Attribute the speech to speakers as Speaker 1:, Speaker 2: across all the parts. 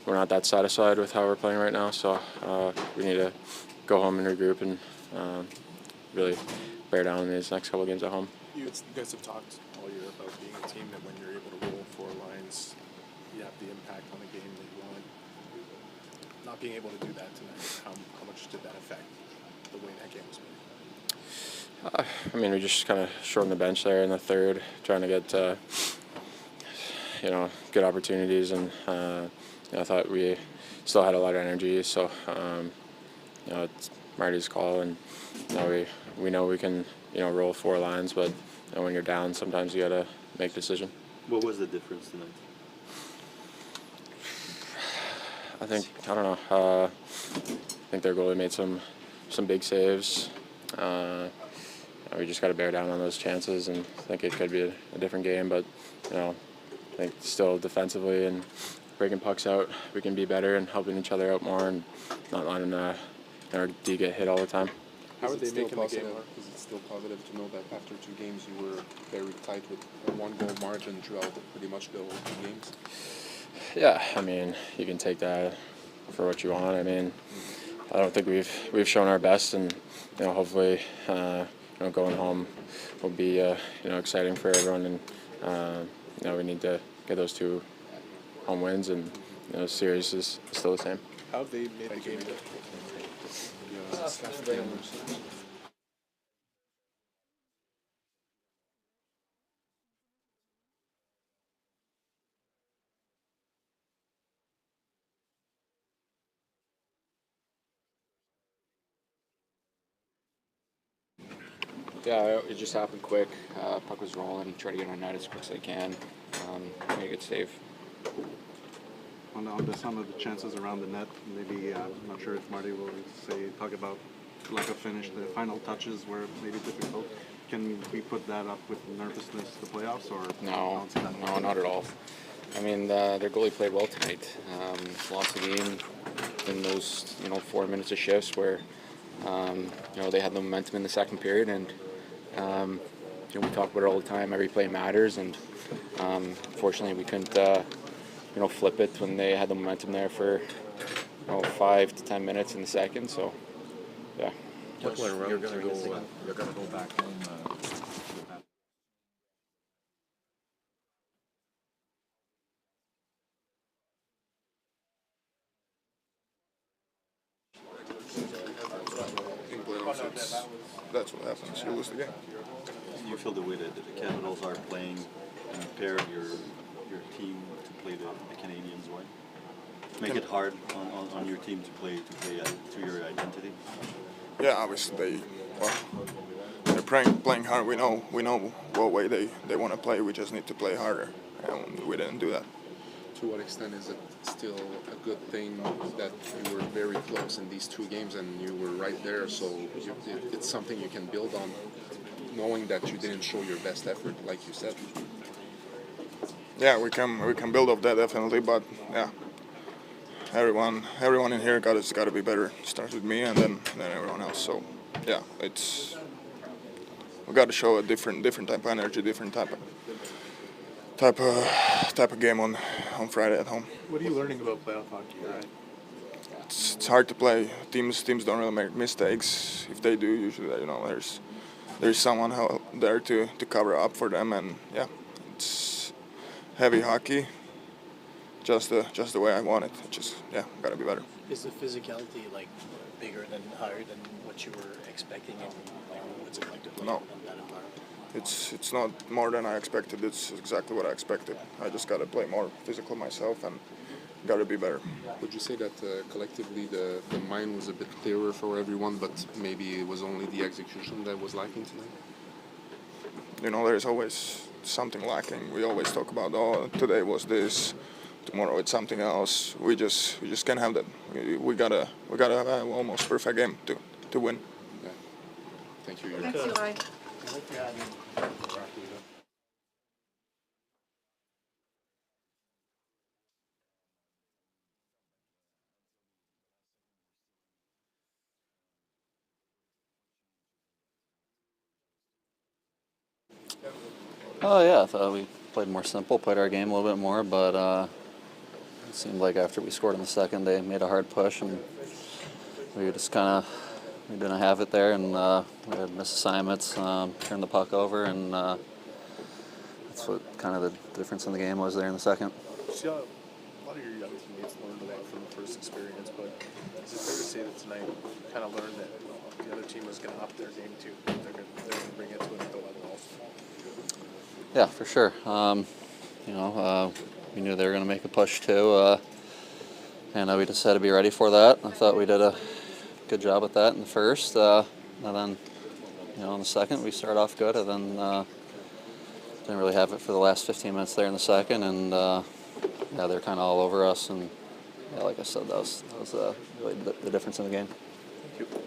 Speaker 1: we're not that satisfied with how we're playing right now, so we need to go home and regroup and really bear down in these next couple of games at home.
Speaker 2: You guys have talked all year about being a team that when you're able to roll 4 lines, you have the impact on the game that you want. Not being able to do that tonight, how much did that affect the way that game was played?
Speaker 1: I mean, we just kind of shortened the bench there in the third, trying to get good opportunities, and I thought we still had a lot of energy. So it's Marty's call, and we know we can roll 4 lines, but when you're down, sometimes you gotta make a decision.
Speaker 3: What was the difference tonight?
Speaker 1: I think their goalie made some big saves. We just got to bear down on those chances, and I think it could be a different game. But I think still defensively and breaking pucks out, we can be better and helping each other out more, and not letting our D get hit all the time.
Speaker 2: How are they making the game work? Is it still positive to know that after 2 games you were very tight with a 1-goal margin throughout pretty much the whole 2 games?
Speaker 1: Yeah, I mean, you can take that for what you want. I mean, I don't think we've shown our best, and hopefully, going home will be exciting for everyone, and we need to get those 2 home wins, and the series is still the same.
Speaker 2: How have they made the game?
Speaker 4: Yeah, it just happened quick. Puck was rolling, try to get on net as quick as I can. Make a good save.
Speaker 5: On some of the chances around the net, maybe I'm not sure if Marty will talk about lack of finish. The final touches were maybe difficult. Can we put that up with nervousness the playoffs, or
Speaker 4: no, not at all. I mean, their goalie played well tonight. Lost the game in those 4 minutes of shifts where they had the momentum in the second period, and we talk about it all the time. Every play matters, and unfortunately we couldn't flip it when they had the momentum there for 5 to 10 minutes in the second. So yeah.
Speaker 6: You're going to go back home.
Speaker 7: That's what happens. You lose the game.
Speaker 3: You feel the way that the Capitals are playing impaired your team to play the Canadiens way? Make it hard on your team to play to your identity?
Speaker 7: Yeah, obviously they're playing hard. We know what way they want to play. We just need to play harder, and we didn't do that.
Speaker 2: To what extent is it still a good thing that you were very close in these 2 games and you were right there, so it's something you can build on, knowing that you didn't show your best effort, like you said?
Speaker 7: Yeah, we can build off that definitely, but yeah, everyone in here got to be better. It starts with me and then everyone else. So yeah, we got to show a different type of energy, different type of game on Friday at home.
Speaker 2: What are you learning about playoff hockey? Right?
Speaker 7: It's hard to play. Teams don't really make mistakes. If they do, usually there's someone there to cover up for them, and yeah, it's heavy hockey. Just the way I want it. Just gotta be better.
Speaker 6: Is the physicality bigger than higher than what you were expecting, and what's it like to play in that environment?
Speaker 7: It's not more than I expected. It's exactly what I expected. I just got to play more physical myself and got to be better.
Speaker 2: Would you say that collectively the mind was a bit clearer for everyone, but maybe it was only the execution that was lacking tonight?
Speaker 7: There's always something lacking. We always talk about, today was this, tomorrow it's something else. We just can't have that. We gotta have an almost perfect game to win.
Speaker 2: Yeah. Thank you.
Speaker 8: Thanks, Juraj.
Speaker 9: Oh yeah, I thought we played more simple, played our game a little bit more, but
Speaker 8: It seemed like after we scored in the second, they made a hard push, and we just kind of we didn't have it there, and we had missed assignments, turned the puck over, and that's what kind of the difference in the game was there in the second.
Speaker 2: See, a lot of your young teammates learned a lot from the first experience, but is it fair to say that tonight you kind of learned that the other team was going to up their game too? They're going to bring it to another level also.
Speaker 8: Yeah, for sure. We knew they were going to make a push too, and we just had to be ready for that. I thought we did a good job with that in the first, and then in the second we started off good, and then didn't really have it for the last 15 minutes there in the second, and they're kind of all over us, and like I said, that was really the difference in the game.
Speaker 2: Thank you.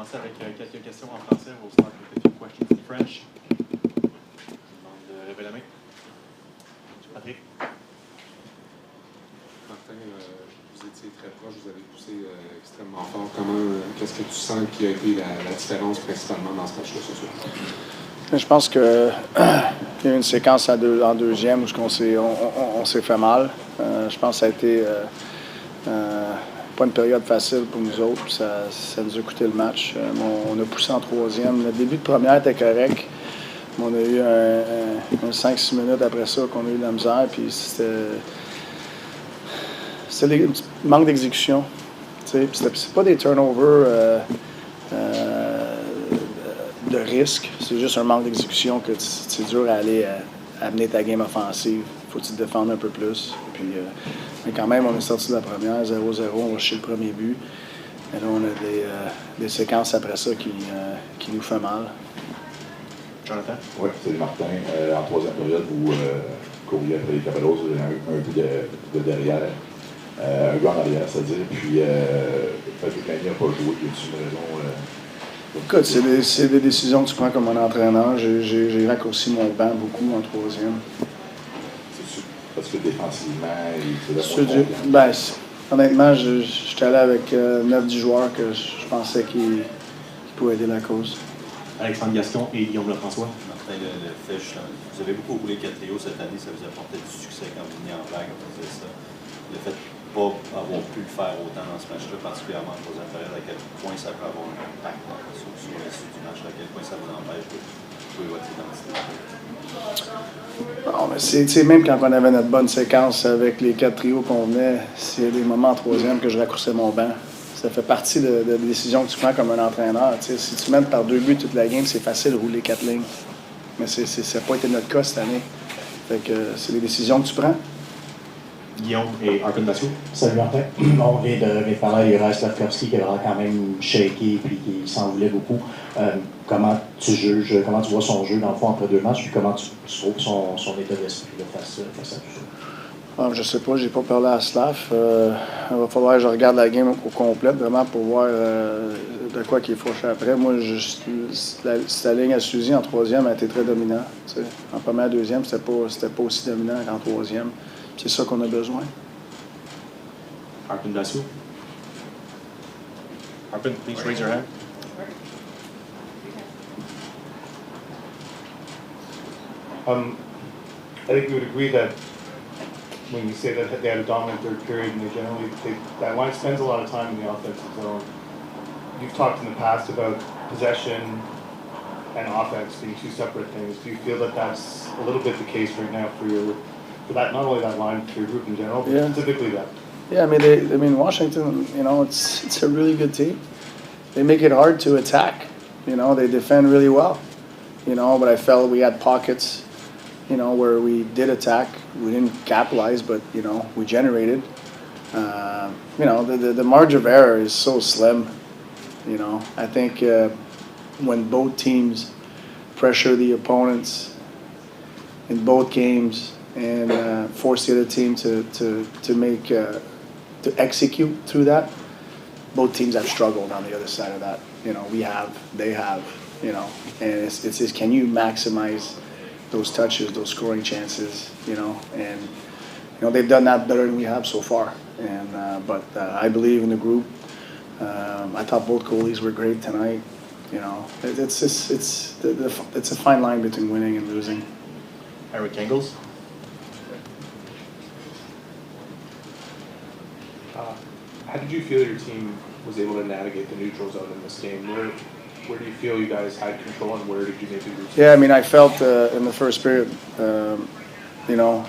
Speaker 9: commencer avec quelques questions en français. We'll start with a few questions in French. Je demande de lever la main. Patrick.
Speaker 10: Martin, vous étiez très proche, vous avez poussé extrêmement fort. Qu'est-ce que tu sens qui a été la différence principalement dans ce match-là ce soir?
Speaker 11: Je pense qu'il y a eu une séquence en deuxième où on s'est fait mal. Je pense que ça a été pas une période facile pour nous autres. Ça nous a coûté le match. On a poussé en troisième. Le début de première était correct. Mais on a eu un 5-6 minutes après ça qu'on a eu de la misère. Puis c'était un petit manque d'exécution. C'est pas des turnovers de risque, c'est juste un manque d'exécution que c'est dur à aller amener ta game offensive. Faut que tu te défendes un peu plus. Puis, mais quand même, on est sorti de la première, 0-0, on va chercher le premier but. Et là, on a des séquences après ça qui nous fait mal.
Speaker 9: Jonathan?
Speaker 12: Oui, c'est Martin. En troisième période, vous couriez après les Capellos, vous avez un peu de derrière. Un gars en arrière, c'est-à-dire. Puis, Canadiens n'a pas joué. Y a-t-il une raison?
Speaker 11: Écoute, c'est des décisions que tu prends comme un entraîneur. J'ai raccourci mon banc beaucoup en troisième.
Speaker 12: C'est parce que défensivement,
Speaker 11: honnêtement, j'étais allé avec 9-10 joueurs que je pensais qu'ils pouvaient aider la cause.
Speaker 9: Alexandre Gaston et Guillaume Lefrançois.
Speaker 3: Martin, le fait, vous avez beaucoup roulé 4 trios cette année, ça vous apportait du succès quand vous veniez en vague, on faisait ça. Le fait de ne pas avoir pu le faire autant dans ce match-là, particulièrement en troisième période, à quel point ça peut avoir un impact sur le reste du match, à quel point ça vous empêche de jouer votre identité.
Speaker 11: Non, mais c'est même quand on avait notre bonne séquence avec les 4 trios qu'on venait, s'il y a des moments en troisième que je raccourçais mon banc. Ça fait partie de décisions que tu prends comme un entraîneur. T'sais, si tu mènes par 2 buts toute la game, c'est facile de rouler 4 lignes. Mais ça n'a pas été notre cas cette année. Fait que c'est des décisions que tu prends.
Speaker 9: Guillaume et Arpin Bassou.
Speaker 6: Salut Martin. On vient de parler de Juraj Slafkovsky qui est vraiment quand même shaky et qui s'en voulait beaucoup. Comment tu vois son jeu dans le fond après 2 matchs, puis comment tu trouves son état d'esprit face à tout ça?
Speaker 11: Je sais pas, j'ai pas parlé à Slaf. Il va falloir que je regarde la game au complet, vraiment pour voir de quoi qu'il faut faire après. Moi, la ligne à Suzy en troisième a été très dominante. T'sais. En première, deuxième, c'était pas aussi dominant qu'en troisième. C'est ça qu'on a besoin.
Speaker 9: Arpin Bassou. Arpin, please raise your hand.
Speaker 13: I think we would agree that when you say that they had a dominant third period and that line spends a lot of time in the offensive zone. You've talked in the past about possession and offense being 2 separate things. Do you feel that that's a little bit the case right now for that, not only that line, for your group in general, but specifically that?
Speaker 11: Yeah, I mean, Washington, it's a really good team. They make it hard to attack. They defend really well. But I felt we had pockets, where we did attack. We didn't capitalize, but, we generated. The margin of error is so slim. I think when both teams pressure the opponents in both games and force the other team to execute through that, both teams have struggled on the other side of that. They have, and it's just, can you maximize those touches, those scoring chances, and they've done that better than we have so far. And but I believe in the group. I thought both goalies were great tonight. It's a fine line between winning and losing.
Speaker 9: Eric Engels.
Speaker 13: How did you feel your team was able to navigate the neutral zone in this game? Where do you feel you guys had control, and where did you maybe lose?
Speaker 11: Yeah, I mean, I felt in the first period,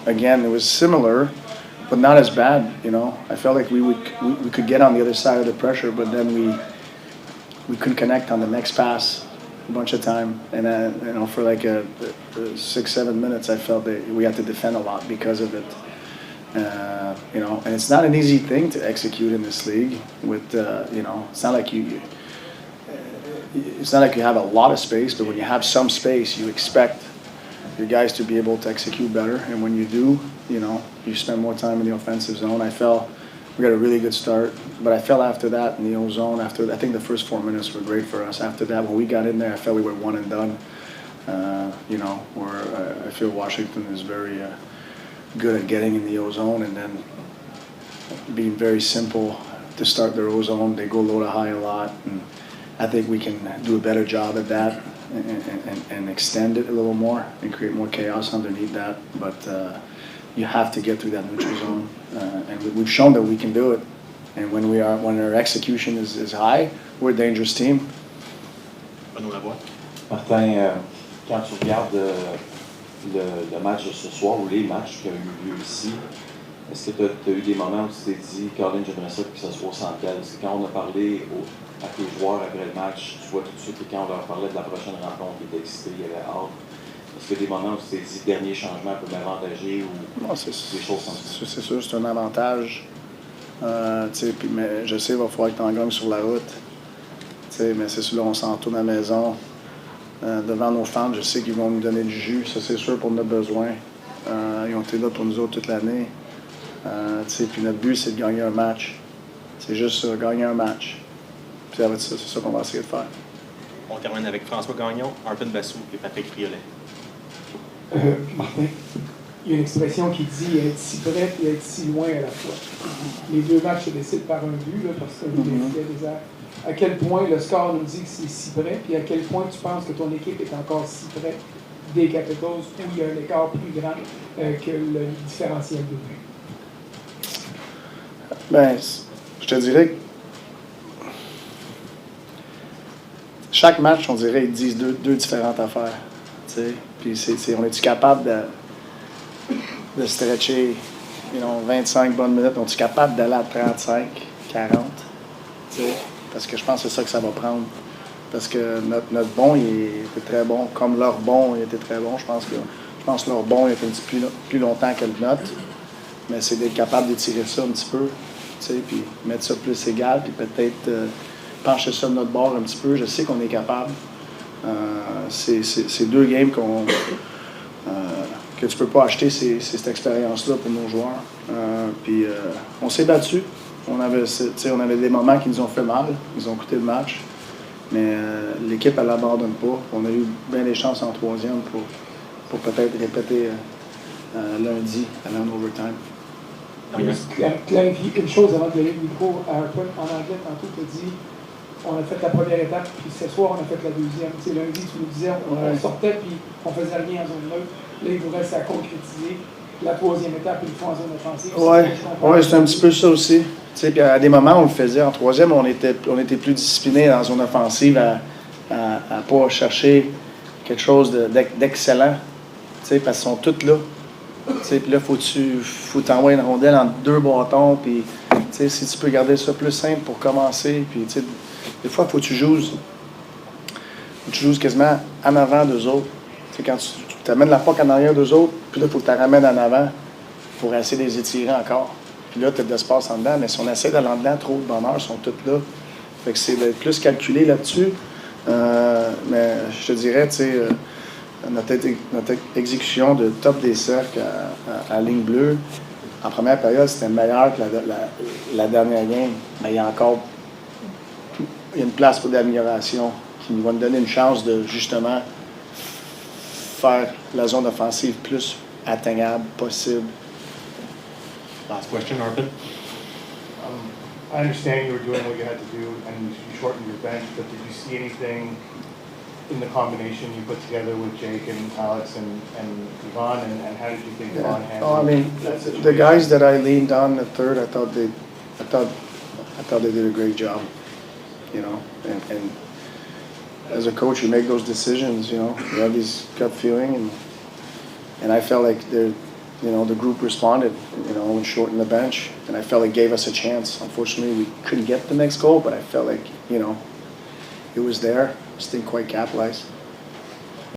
Speaker 11: again, it was similar, but not as bad. I felt like we could get on the other side of the pressure, but then we couldn't connect on the next pass a bunch of time. And for like 6-7 minutes, I felt that we had to defend a lot because of it. And it's not an easy thing to execute in this league. With it's not like you have a lot of space, but when you have some space, you expect your guys to be able to execute better. And when you do, you spend more time in the offensive zone. I felt we got a really good start. But I felt after that in the own zone, I think the first 4 minutes were great for us. After that, when we got in there, I felt we were one and done. Where I feel Washington is very good at getting in the O-zone and then being very simple to start their O-zone. They go low to high a lot, and I think we can do a better job at that and extend it a little more and create more chaos underneath that. But you have to get through that neutral zone, and we've shown that we can do it. And when our execution is high, we're a dangerous team.
Speaker 6: Martin, quand tu regardes le match de ce soir ou les matchs qui ont eu lieu ici, est-ce que tu as eu des moments où tu t'es dit, Colin, j'aimerais ça que ça soit au Central? Est-ce que quand on a parlé à tes joueurs après le match, tu vois tout de suite que quand on leur parlait de la prochaine rencontre, ils étaient excités, il y avait hâte? Est-ce qu'il y a des moments où tu t'es dit, dernier changement peut m'avantager ou
Speaker 11: non,
Speaker 6: des choses comme ça?
Speaker 11: C'est sûr, c'est un avantage. Mais je sais, il va falloir que tu en gagnes sur la route. Mais c'est sûr, là, on s'en retourne à la maison. Devant nos fans, je sais qu'ils vont nous donner du jus, ça c'est sûr pour notre besoin. Ils ont été là pour nous autres toute l'année. Puis notre but, c'est de gagner un match. C'est juste ça, gagner un match. Puis ça va être ça, c'est ça qu'on va essayer de faire.
Speaker 9: On termine avec François Gagnon, Arpin Bassou et Patrick Friolet.
Speaker 14: Martin, il y a une expression qui dit être si près et être si loin à la fois. Les deux matchs se décident par un but, là, parce que des airs. À quel point le score nous dit que c'est si près, puis à quel point tu penses que ton équipe est encore si près des Capitals où il y a un écart plus grand que le différentiel de but?
Speaker 11: Ben, je te dirais que chaque match, on dirait, ils disent deux différentes affaires. Puis on est-tu capable de stretcher 25 bonnes minutes? On est-tu capable d'aller à 35, 40? Parce que je pense que c'est ça que ça va prendre. Parce que notre bon, il était très bon. Comme leur bon, il était très bon. Je pense que leur bon, il était un petit peu plus longtemps que le nôtre. Mais c'est d'être capable d'étirer ça un petit peu. Puis mettre ça plus égal. Puis peut-être pencher ça de notre bord un petit peu. Je sais qu'on est capable. C'est deux games que tu peux pas acheter, c'est cette expérience-là pour nos joueurs. Puis on s'est battu. On avait des moments qui nous ont fait mal, ils ont coûté le match, mais l'équipe, elle n'abandonne pas. On a eu bien des chances en troisième pour peut-être répéter lundi, aller en overtime.
Speaker 14: Juste clarifier une chose avant de donner le micro à Arpin. En anglais, tantôt, tu as dit on a fait la première étape, puis ce soir, on a fait la deuxième. Lundi, tu nous disais, on sortait, puis on faisait rien en zone neutre. Là, il vous reste à concrétiser la troisième étape, une fois en zone offensive.
Speaker 11: Oui, c'est un petit peu ça aussi. Puis à des moments, on le faisait. En troisième, on était plus discipliné dans la zone offensive à ne pas chercher quelque chose d'excellent. Parce qu'ils sont tous là. Puis là, faut t'envoyer une rondelle entre deux bâtons. Puis si tu peux garder ça plus simple pour commencer. Puis des fois, faut que tu joues quasiment en avant d'eux autres. Quand tu amènes la POC en arrière d'eux autres, puis là, il faut que tu la ramènes en avant pour essayer de les étirer encore. Puis là, tu as de l'espace en dedans, mais si on essaie d'aller en dedans, trop de bonheur, sont toutes là. Fait que c'est d'être plus calculé là-dessus. Mais je te dirais, notre exécution de top des cercles à ligne bleue, en première période, c'était meilleur que la dernière game. Mais il y a une place pour l'amélioration qui va nous donner une chance de, justement, faire la zone offensive plus atteignable possible.
Speaker 9: Last question, Arpin.
Speaker 13: I understand you were doing what you had to do and you shortened your bench, but did you see anything in the combination you put together with Jake and Alex and Yvonne, and how did you think Yvonne handled that situation?
Speaker 11: The guys that I leaned on the third, I thought they did a great job, and as a coach, you make those decisions, you have this gut feeling, and I felt like the group responded, and shortened the bench, and I felt it gave us a chance. Unfortunately, we couldn't get the next goal, but I felt like, it was there, just didn't quite capitalize.